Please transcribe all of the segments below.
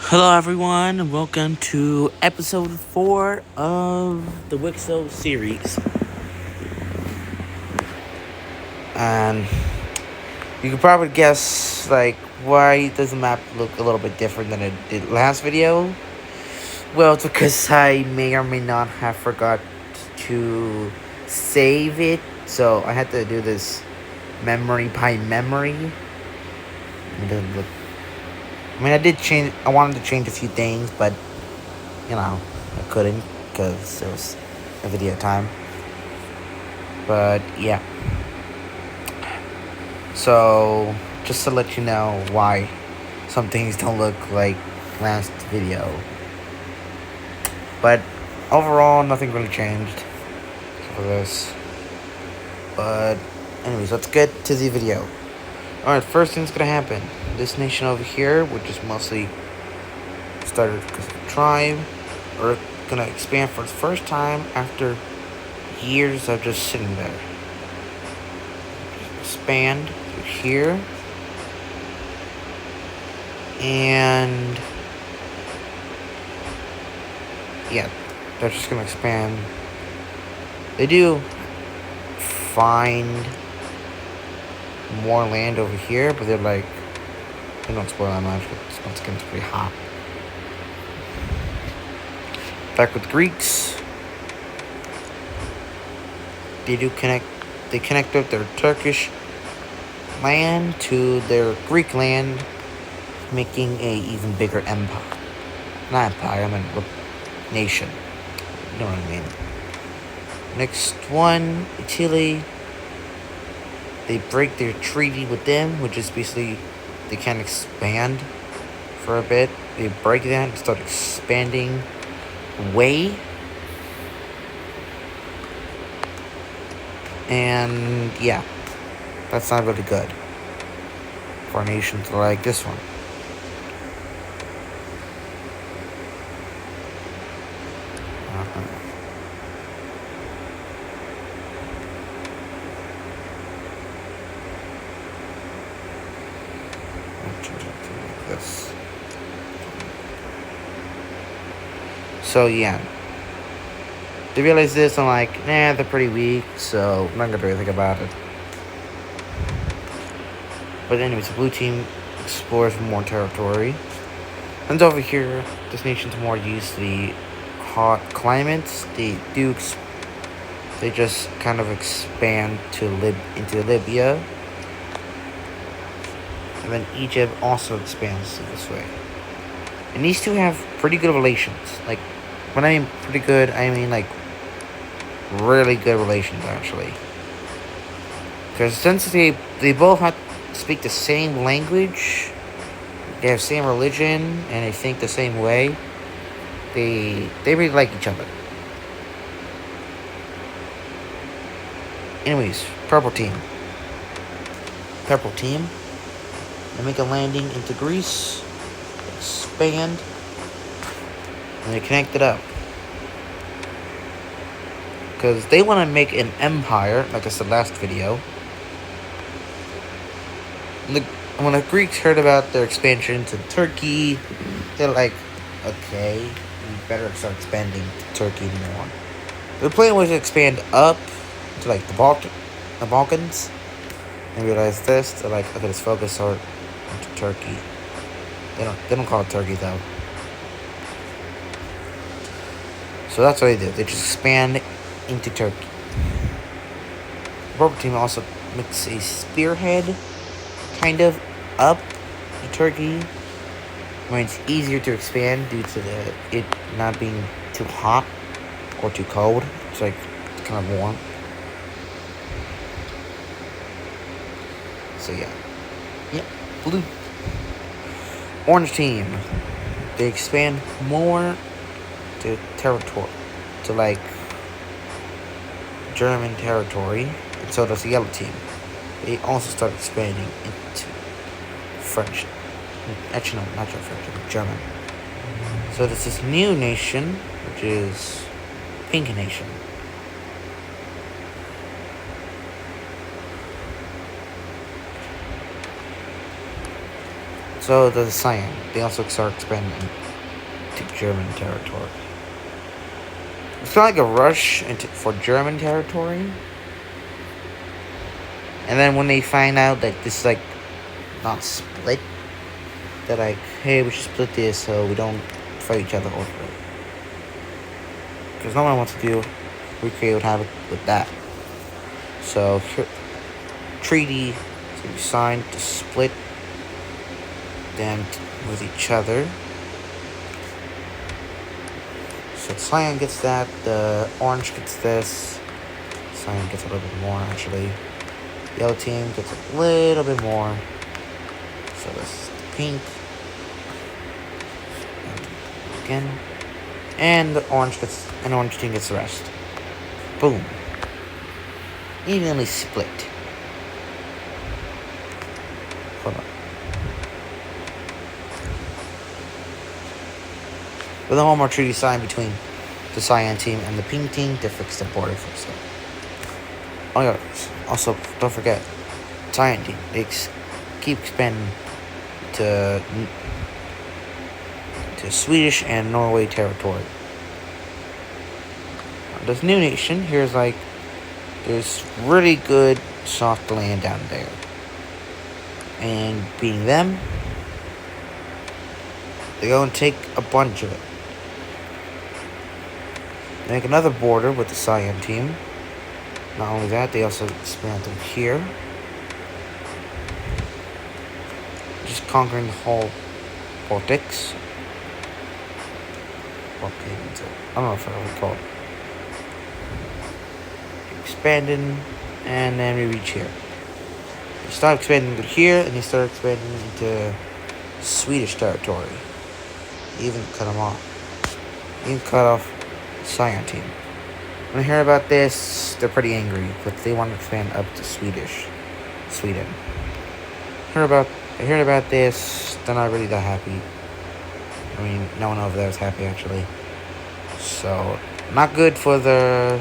Hello, everyone, and welcome to episode 4 of the WICSO series. And you can probably guess, why does the map look a little bit different than it did last video? Well, it's because I may or may not have forgot to save it, so I had to do this memory by memory. It doesn't look. I wanted to change a few things, but I couldn't because it was a video time. But yeah. So just to let you know why some things don't look like last video. But overall, nothing really changed for this. But anyways, let's get to the video. Alright, first thing's gonna happen. This nation over here, which is mostly started because of the tribe, are gonna expand for the first time after years of just sitting there. Expand through here. And yeah, they're just gonna expand. They do find more land over here, but they don't spoil that much, but once again, it's pretty hot. Back with Greeks, they connect up their Turkish land to their Greek land, making a even bigger empire. Not empire, I mean nation. You know what I mean. Next one, Italy. They break their treaty with them, which is basically they can't expand for a bit. They break that and start expanding way. And yeah, that's not really good for a nation like this one. This. So yeah, they realize this. I'm like, nah, they're pretty weak, so I'm not gonna do anything about it. But anyways, the blue team explores more territory. And over here, this nation's more used to the hot climates. They just kind of expand into Libya. And then Egypt also expands this way. And these two have pretty good relations. Like, when I mean pretty good, I mean really good relations, actually. Because since they both speak the same language, they have the same religion, and they think the same way, they really like each other. Anyways, purple team. They make a landing into Greece, expand, and they connect it up. Because they want to make an empire, like I said last video. When the Greeks heard about their expansion to Turkey, they're like, okay, we better start expanding to Turkey more. The plan was to expand up to the Balkans, and realize this. They're like, okay, let's focus on to Turkey. They don't call it Turkey though. So that's what they do. They just expand into Turkey. The purple team also makes a spearhead kind of up to Turkey. I mean, it's easier to expand due to it not being too hot or too cold. It's kind of warm. So yeah. Yep. Blue. Orange team. They expand more to territory. To German territory. And so does the yellow team. They also start expanding into French. Actually, no, not just French, but German. So there's this new nation, which is Pink Nation. So does Cyan. They also start expanding to German territory. It's kind of like a rush for German territory. And then when they find out that this is like not split, they're like, hey, we should split this so we don't fight each other over it. Because no one wants to recreate havoc with that. So, treaty to be signed to split them with each other. So Cyan gets that, the orange gets this, Cyan gets a little bit more actually. Yellow team gets a little bit more. So this pink. And again. And the orange team gets the rest. Boom. Evenly split. Hold on. With a home or treaty signed between the Cyan team and the pink team to fix the border for stuff. Oh yeah, also don't forget, Cyan team, they keep expanding to Swedish and Norway territory. This new nation here's like, there's really good soft land down there. And being them, they go and take a bunch of it. They make another border with the Cyan team. Not only that, they also expand them here. Just conquering the whole Baltics. I don't know if I ever call it. Expanding, and then we reach here. You start expanding to here, and you start expanding into Swedish territory. You even cut them off. You even cut off Cyan team. When I hear about this, they're pretty angry, but they want to expand up to Sweden. I heard about this, they're not really that happy. I mean, no one over there is happy actually. So, not good for the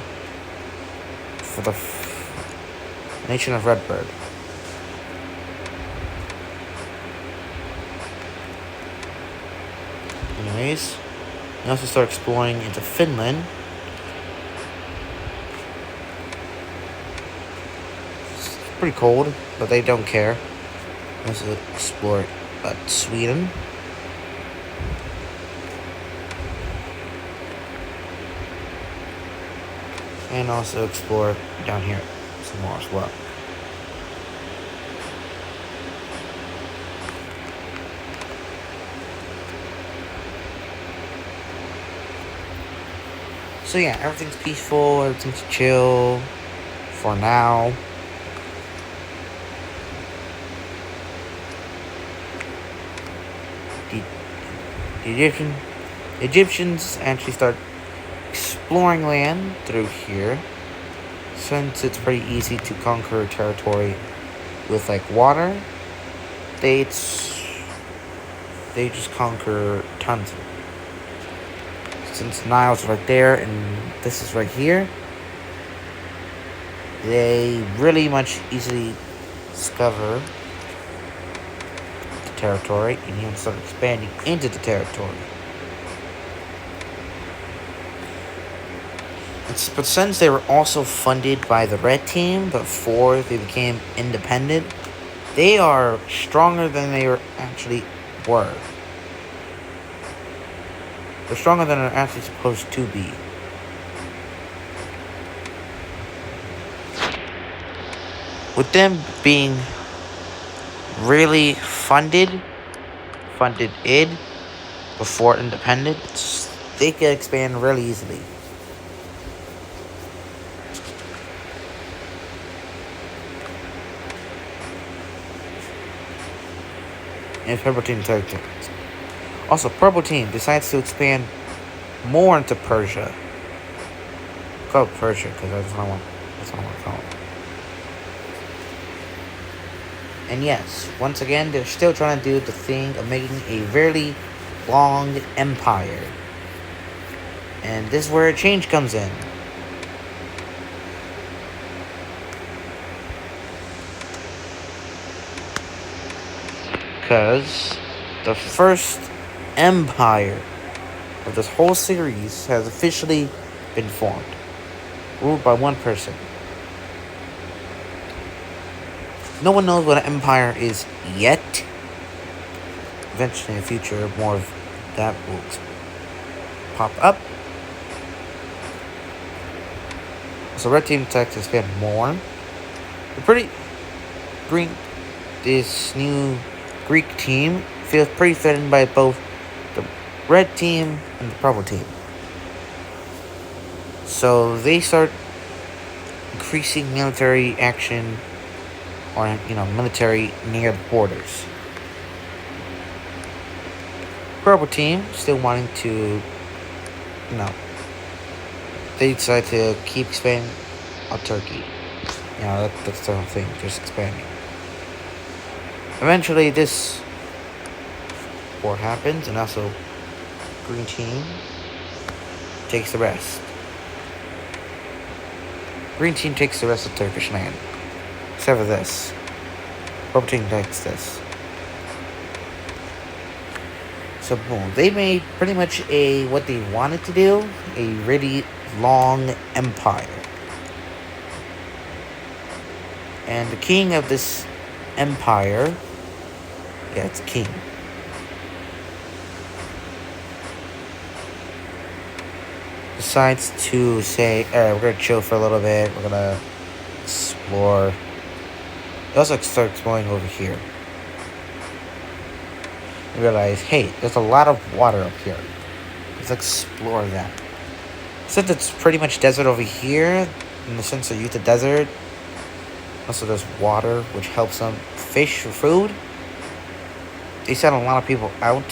nation of Redbird. Anyways, you also start exploring into Finland. It's pretty cold, but they don't care. Let's explore Sweden. And also explore down here some more as well. So yeah, everything's peaceful, everything's chill for now. The Egyptians actually start exploring land through here, since it's pretty easy to conquer territory with like water. They just conquer tons of it. Since Nile's right there and this is right here, they really much easily discover the territory and even start expanding into the territory. But since they were also funded by the red team before they became independent, they are stronger than they actually were. They're stronger than they're actually supposed to be. With them being really funded before independence, they can expand really easily. And Purple Team territories. Also, Purple Team decides to expand more into Persia. Call it Persia because that's what I want to call it. And yes, once again, they're still trying to do the thing of making a very long empire. And this is where a change comes in. Because The first empire of this whole series has officially been formed, ruled by one person. No one knows what an empire is yet. Eventually in the future, more of that will pop up. So red team tech to expand more. This new Greek team feels pretty threatened by both the red team and the purple team. So they start increasing military action, or military near the borders. Purple team still wanting to, they decide to keep expanding on Turkey. That's the whole thing, just expanding. Eventually, this war happens, and also green team takes the rest. Green team takes the rest of Turkish land, except for this. Purple team takes this. So boom, they made pretty much what they wanted to do, a really long empire. And the king of this empire, it's a king. Decides to say, we're gonna chill for a little bit. We're gonna explore. They also start exploring over here. We realize, hey, there's a lot of water up here. Let's explore that. Since it's pretty much desert over here, in the sense of use the desert, also there's water, which helps them fish for food. They send a lot of people out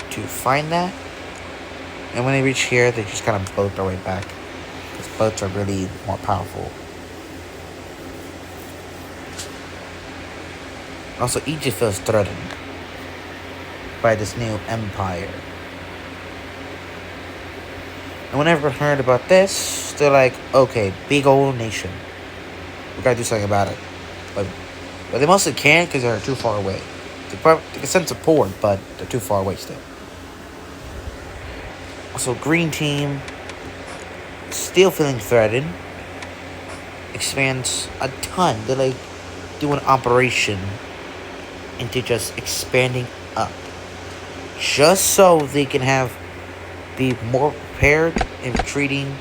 to find that. And when they reach here, they just kind of boat their way back. Because boats are really more powerful. Also, Egypt feels threatened by this new empire. And whenever I heard about this, they're like, okay, big old nation. We gotta do something about it. But they mostly can't because they're too far away. They can send support, but they're too far away still. Also, green team, still feeling threatened, expands a ton. They like do an operation into just expanding up, just so they can be more prepared in treating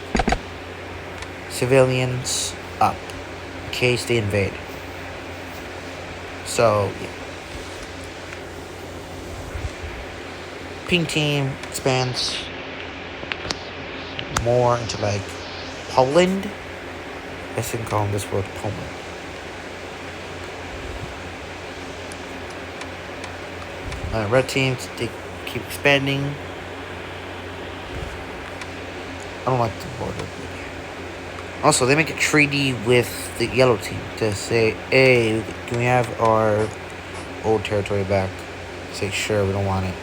civilians up in case they invade. So yeah. Pink team expands more into like Poland. I guess I can call this word Poland. Red teams, they keep expanding. I don't like the border. Also, they make a treaty with the yellow team to say, hey, can we have our old territory back? Say, sure, we don't want it.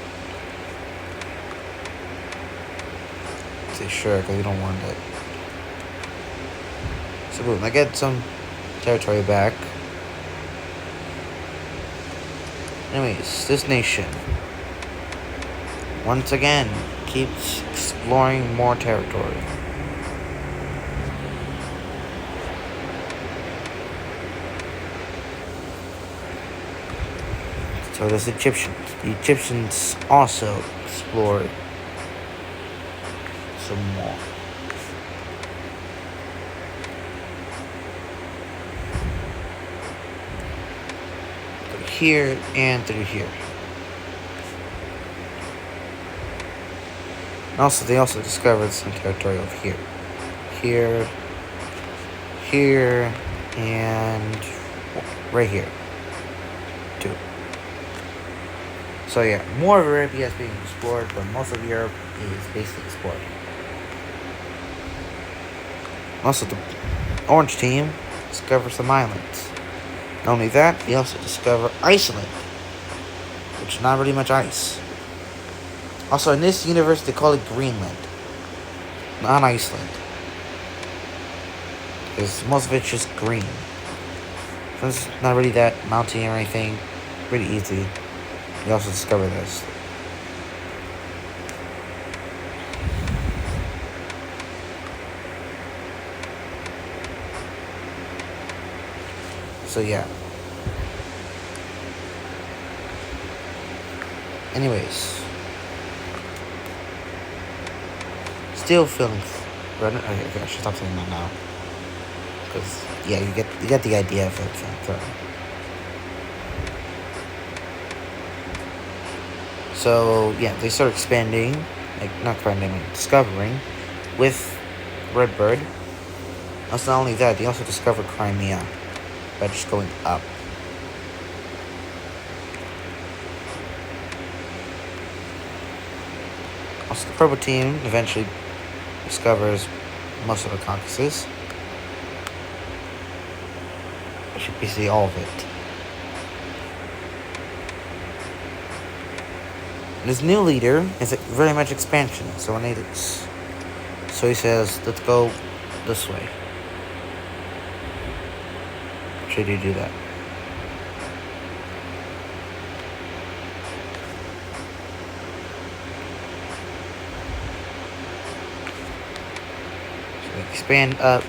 Say, sure, because we don't want it. So, boom, I get some territory back. Anyways, this nation, once again, keeps exploring more territory. So there's Egyptians. The Egyptians also explored some more. Here and through here. And also, they also discovered some territory over here. Here, and right here, too. So yeah, more of Europe is being explored, but most of Europe is basically explored. Also, the orange team discovered some islands. Not only that, they also discover Iceland, which is not really much ice. Also, in this universe, they call it Greenland, not Iceland, because most of it's just green. So it's not really that mountainy or anything. pretty easy. You also discover this. So yeah. Anyways. Still feeling okay, I should stop saying that now. Because yeah, you get the idea of it. So yeah, they start expanding, like not expanding, discovering with Redbird. That's not only that, they also discovered Crimea by just going up. Also, the purple team eventually discovers most of the Caucasus. Actually, basically all of it. And his new leader is very much expansion, so so he says, let's go this way. Should you do that? So they expand up.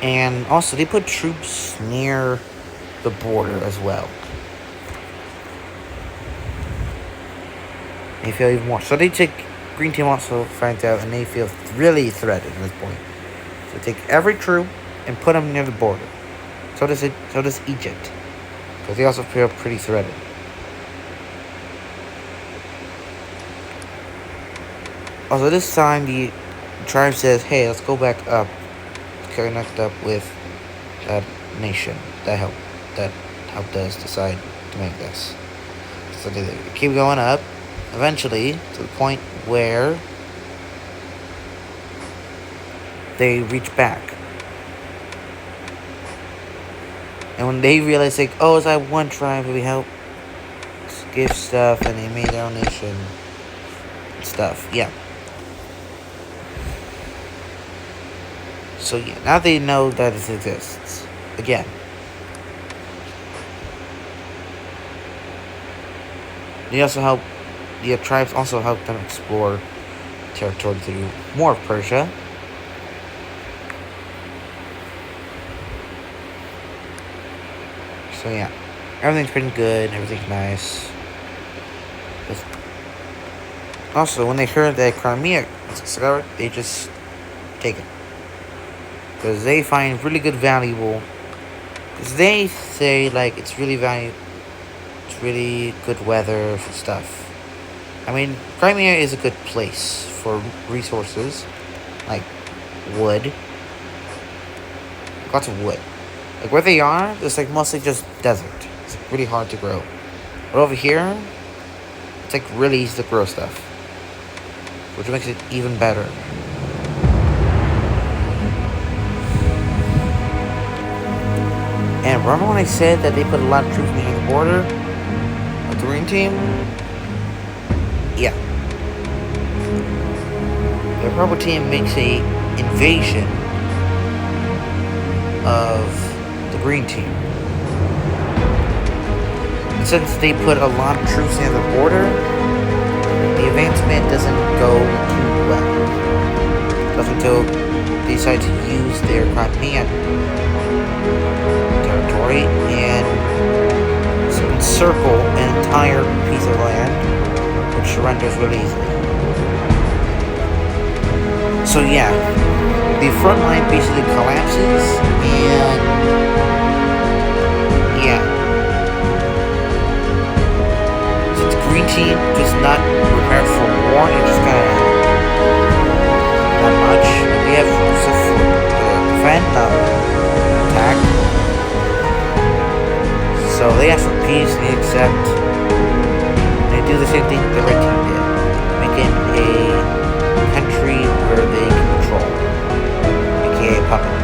And also, they put troops near the border as well. They feel even more. So Green Team also finds out, and they feel really threatened at this point. So they take every troop and put them near the border. So does Egypt, because they also feel pretty threatened. Also, this time the tribe says, "Hey, let's go back up, connect up with that nation that helped us decide to make this." So they keep going up, eventually to the point where they reach back. And when they realize, like, oh, it's that one tribe, we help give stuff, and they made their own nation stuff. Yeah. So yeah, now they know that it exists. Again. The tribes also help them explore territory through more of Persia. So yeah, everything's pretty good, everything's nice. Also, when they heard that Crimea was discovered, they just take it. Because they find really good valuable. Because they say, like, it's really good weather for stuff. I mean, Crimea is a good place for resources, like wood. Lots of wood. Like, where they are, it's like mostly just desert. It's like really hard to grow. But over here, it's like really easy to grow stuff, which makes it even better. And remember when I said that they put a lot of troops near the border of the Green Team? Yeah. The purple team makes a invasion of the Green Team. And since they put a lot of troops near the border, the advancement doesn't go too well. Just until they decide to use their Crimean territory and encircle an entire piece of land, which surrenders really easily. So yeah, the front line basically collapses, and yeah, since the Green Team is not prepared for war, it's just kind of not much. They have stuff for defend, attack. So they ask for peace, and they accept. They do the same thing the Red Team did, making a country where they control, aka a puppet.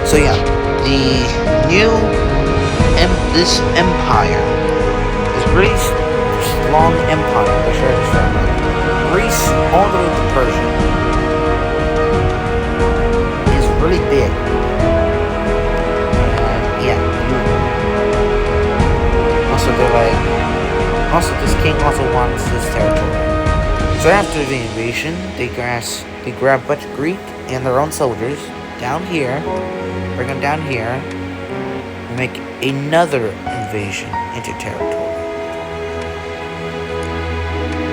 So yeah, this empire is Greece, long empire, which is from Greece all the way to Persia, is really big. Also, this king also wants this territory. So after the invasion, they grab a bunch of Greek and their own soldiers down here, bring them down here, and make another invasion into territory.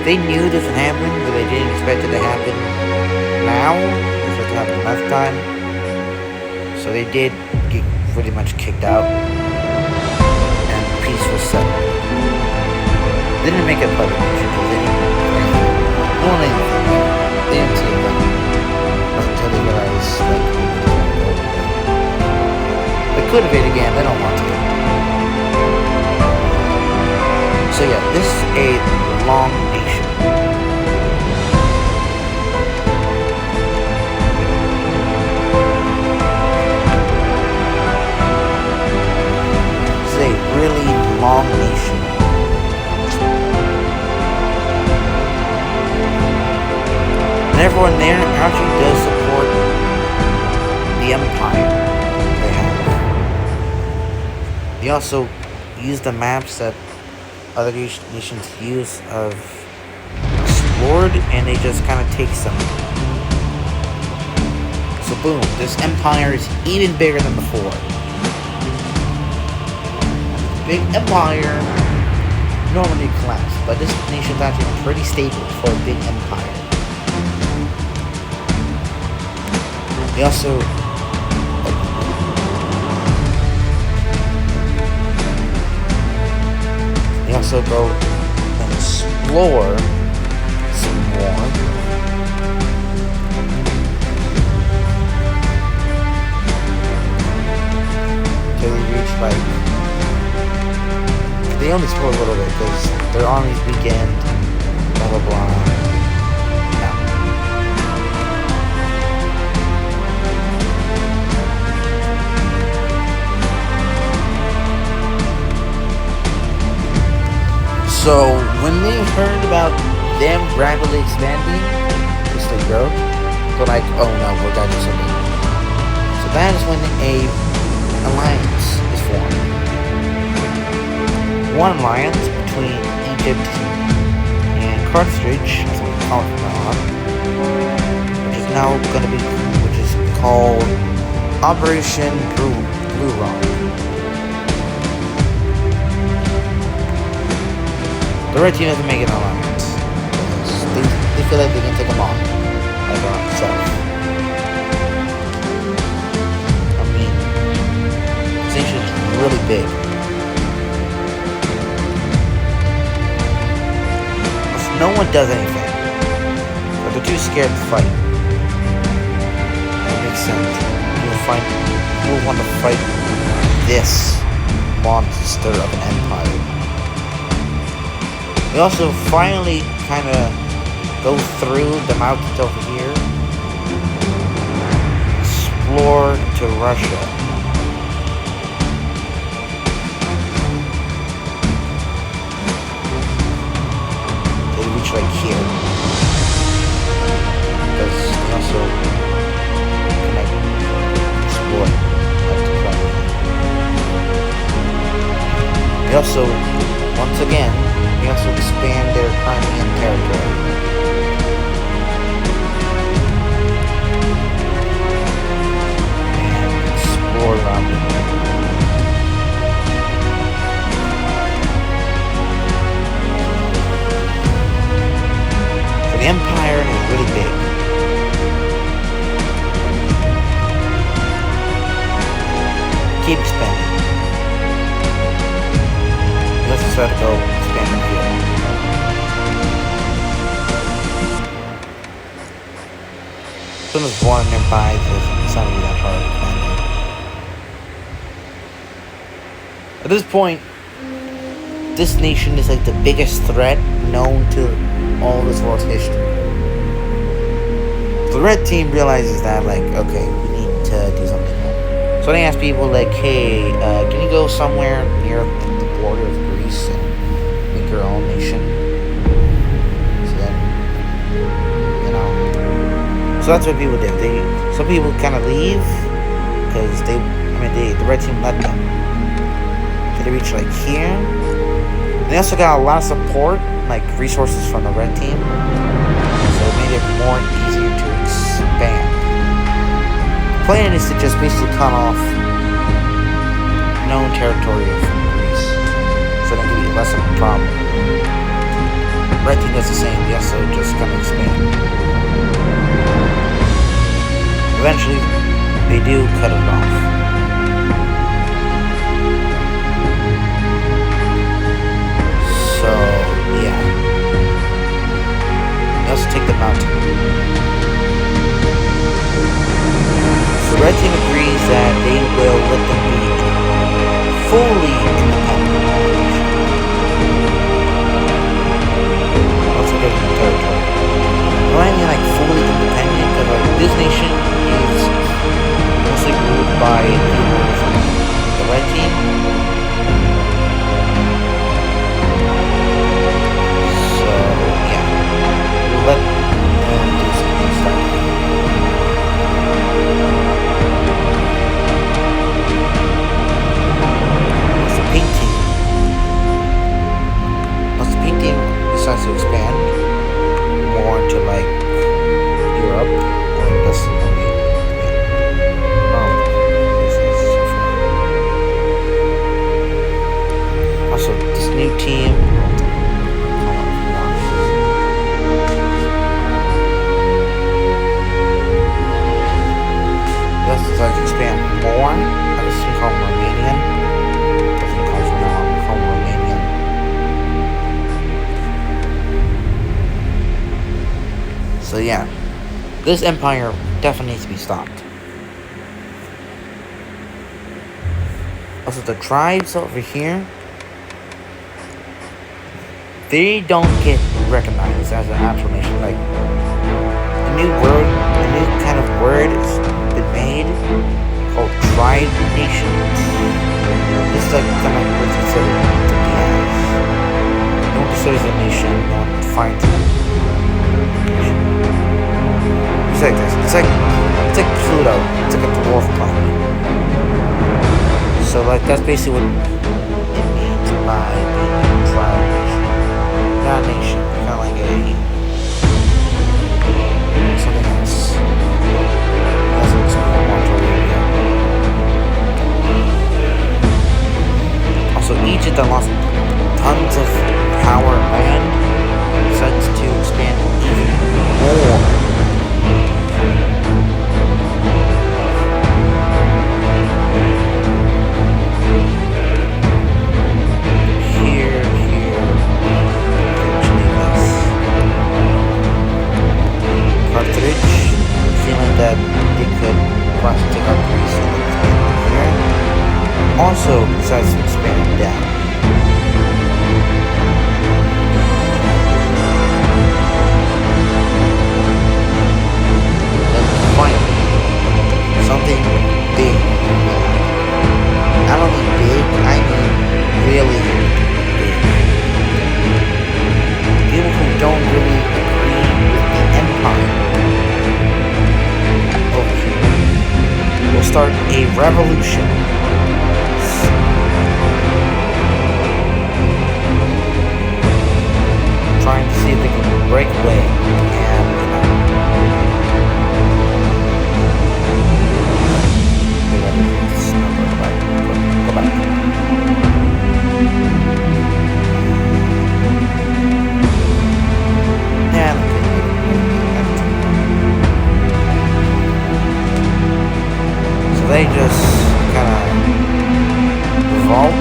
They knew this would happen, but they didn't expect it to happen now. They expected it to happen last time. So they did get pretty much kicked out, and peace was settled. They didn't make a public nation because they didn't they didn't see it coming until they realized they could have it again, they don't want to. So yeah, this is a long nation. This is a really long nation. And everyone there actually does support the empire they have. They also use the maps that other nations use of explored, and they just kind of take some. So boom, this empire is even bigger than before. Big empire normally collapsed, but this nation's actually pretty stable for a big empire. They also go and explore some more. Till they reach they only explore a little bit because their army's weekend, blah blah blah. So, when they heard about them rapidly expanding, as they grow, they're like, oh no, we gotta do something. So that is when a alliance is formed. One alliance between Egypt and Carthage, as we call it from now on, which is called Operation Blue Rock. The red team doesn't make an alliance. They feel like they can take them on. Like on themselves. I mean, this nation is really big. So no one does anything. But they're too scared to fight. That makes sense. Who will want to fight this monster of an empire? We also finally kind of go through the mountains over here, explore to Russia. They reach like here, because they also connect, explore up to Russia. They also, once again, they also expand their Crimean territory. And explore around the world. So the empire is really big. Keep expanding. Let's try to go expand it here. Someone's born nearby, it's not really that hard to find it. At this point, this nation is like the biggest threat known to all this world's history. The red team realizes that, like, okay, we need to do something more. So they ask people, like, hey, can you go somewhere near the border of Greece and make your own nation? So then, you know. So that's what people did. Some people kind of leave because the red team let them. So they reach like here, They also got a lot of support, like resources from the red team, so it made it more easier to expand. The plan is to just basically cut off known territory from Greece, so that can be less of a problem. Red team does the same, they also just kind of expand. Eventually, they do cut it off. So, yeah. They also take the mountain. So Red Team agrees that they will let them be fully independent. Also give them territory. Why am I like fully independent? Because like this nation is mostly ruled by people from the Red Team. Let them do some stuff. Once the pink team decides to expand more into like Europe or this also this new team. So I can expand more. I just call them Romanian. Doesn't call for now. I call them Romanian. So yeah, this empire definitely needs to be stopped. Also, the tribes over here, they don't get recognized as an actual nation. Like a new kind of word is been made called tribe nations. This is like kind of what's considered to be as. No one considers a nation, no one defines it. It's like this. It's like Pluto. It's like a dwarf planet. So like that's basically what it means by being a tribe nation. Not a nation, kind of like something else. Also, Egypt that lost tons of power and land decides to expand even more. Here, Carthage, feeling that they could possibly take out Greece and expand here, also decides to expand down. And finally, something big. Not only big, I mean really big. People who don't really agree with the empire over here will start a revolution. Trying to see if they can break away and go back. Yeah. So they just kind of revolt.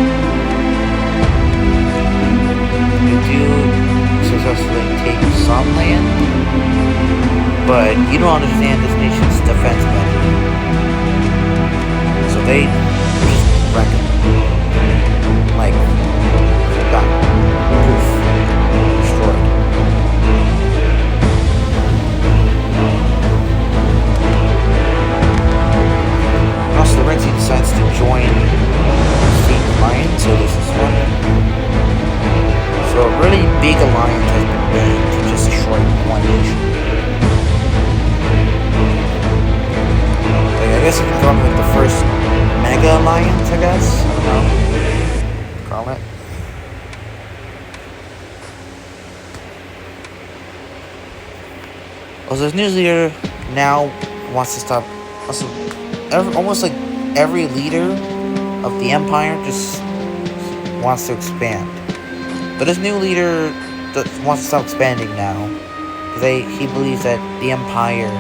They do successfully take some land, but you don't understand this nation's defense budget. So they just wreck it. Like, done. Poof. Destroyed. Also, the Red Team decides to join State Alliance, so this is one. So a really big alliance has been made to just destroy one nation. Like, I guess you can call it like the first mega alliance, I guess. I don't know. Call it. Also, this new leader now wants to stop. Also, almost like every leader of the empire just wants to expand. But this new leader wants to stop expanding now. He believes that the empire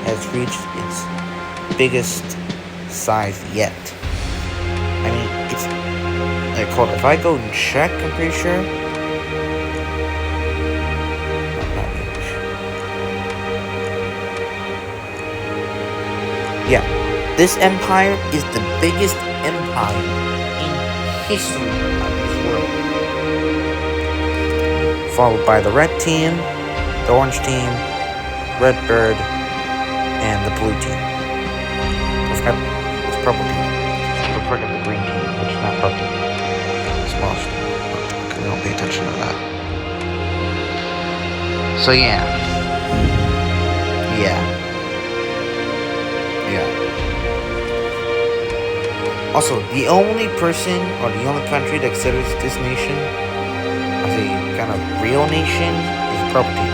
has reached its biggest size yet. I mean, it's like, hold on, if I go and check, I'm pretty sure. Yeah, this empire is the biggest empire in history of this world. Followed by the red team, the orange team, red bird, and the blue team. It's purple team. I forgot the green team, which is not purple. It's lost. We don't pay attention to that. So yeah. Also, the only person or the only country that considers this nation as a kind of real nation is purple team.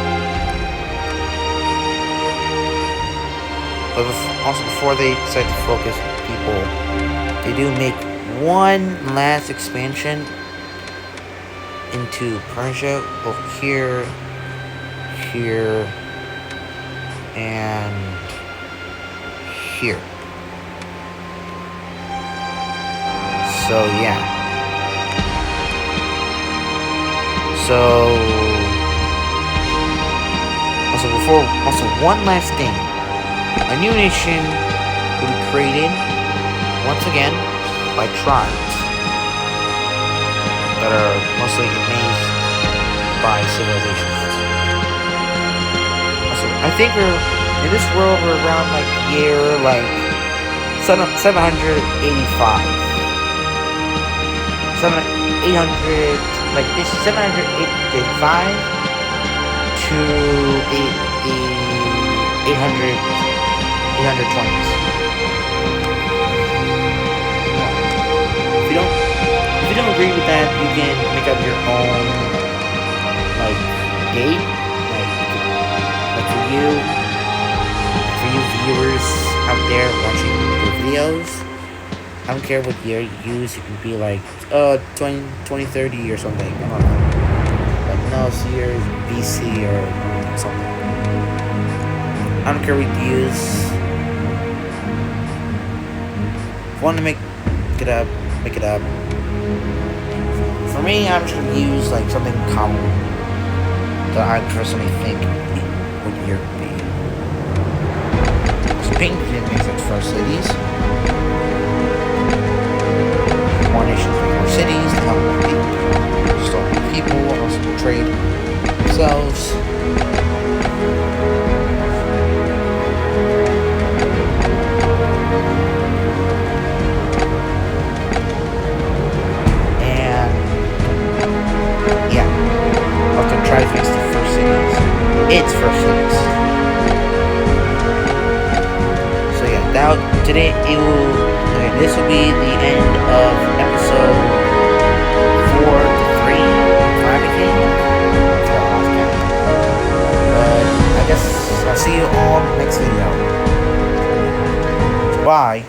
But also, before they decide to focus people, they do make one last expansion into Persia over here, and here. So yeah. Also one last thing. A new nation will be created once again by tribes that are mostly amazed by civilizations. Also, I think in this world we're around like year 785. 800, like this 785 to the 820s. If you don't agree with that, you can make up your own like date. Like for you viewers out there watching the videos, I don't care what year you use. You can be like 2030 or something. I don't know. Like no, it's year BC or something. I don't care what you use. If you want to make it up, make it up. For me, I'm just gonna use like something common that I personally think would year would be. So pink didn't make sense for cities. More nations make more cities, to help more people, store more people, and also trade themselves. And yeah, I'll have to try to fix the first cities. Its first cities. So yeah, now today it will. Okay, this will be the end of episode 4 to 3. 5 again. But I guess I'll see you all next video. Bye.